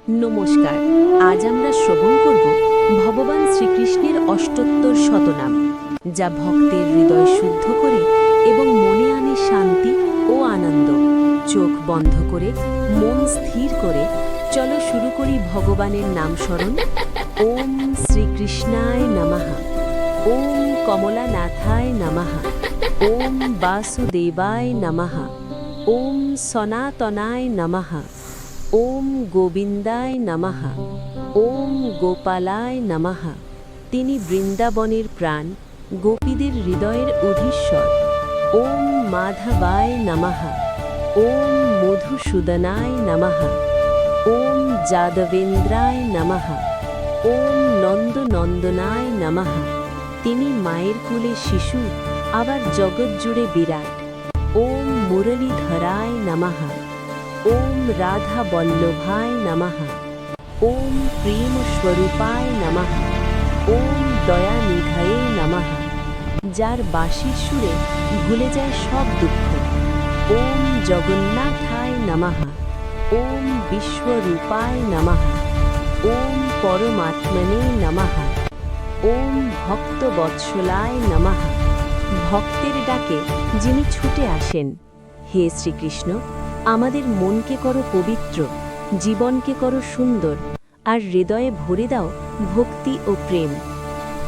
নমস্কার। আজ আমরা শ্রবণ করব ভগবান শ্রীকৃষ্ণের অষ্টোত্তর শতনাম, যা ভক্তের হৃদয় শুদ্ধ করে এবং মনে আনে শান্তি ও আনন্দ। চোখ বন্ধ করে মন স্থির করে চলো শুরু করি ভগবানের নাম স্মরণ। ওম শ্রীকৃষ্ণায় নমঃ। ওম কমলানাথায় নমঃ। ওম বাসুদেবায় নমঃ। ওম সনাতনায় নমঃ। ওম গোবিন্দায় নমঃ। ওম গোপালায় নমঃ। তিনি বৃন্দাবনের প্রাণ, গোপীদের হৃদয়ের অধীশ্বর। ওম মাধবায় নমঃ। ওম মধুসূদনায় নমঃ। ওম যাদবেন্দ্রায় নমঃ। ওম নন্দনন্দনায় নমঃ। তিনি মায়ের কোলে শিশু, আবার জগৎ জুড়ে বিরাট। ওম মুরলীধরায় নমঃ। ওম রাধা বল্লভায় নমঃ। ওম প্রেম স্বরূপায় নমঃ। ওম দয়ানিধায়ে নমঃ। যার বাঁশির সুরে ভুলে যায় সব দুঃখ। ওম জগন্নাথায় নমঃ। ওম বিশ্বরূপায় নমঃ। ওম পরমাত্মনে নমঃ। ওম ভক্তবৎসলায় নমঃ। ভক্তের ডাকে যিনি ছুটে আসেন। হে শ্রীকৃষ্ণ, আমাদের মনকে করো পবিত্র, জীবনকে করো সুন্দর, আর হৃদয়ে ভরে দাও ভক্তি ও প্রেম।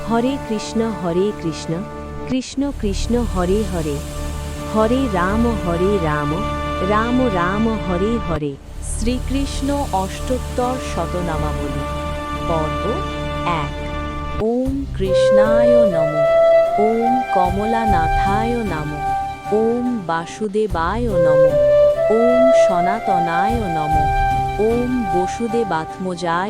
হরে কৃষ্ণ কৃষ্ণ কৃষ্ণ হরে হরে, হরে রাম রাম রাম হরে হরে। শ্রীকৃষ্ণ অষ্টোত্তর শতনামাবলী পর্ব ১। ওম কৃষ্ণায় নমঃ। ওম কমলানাথায় নমঃ। ওম বাসুদেবায় নমঃ। ওম সনাতনায় নমঃ। ওম বসুদেবাত্মজায়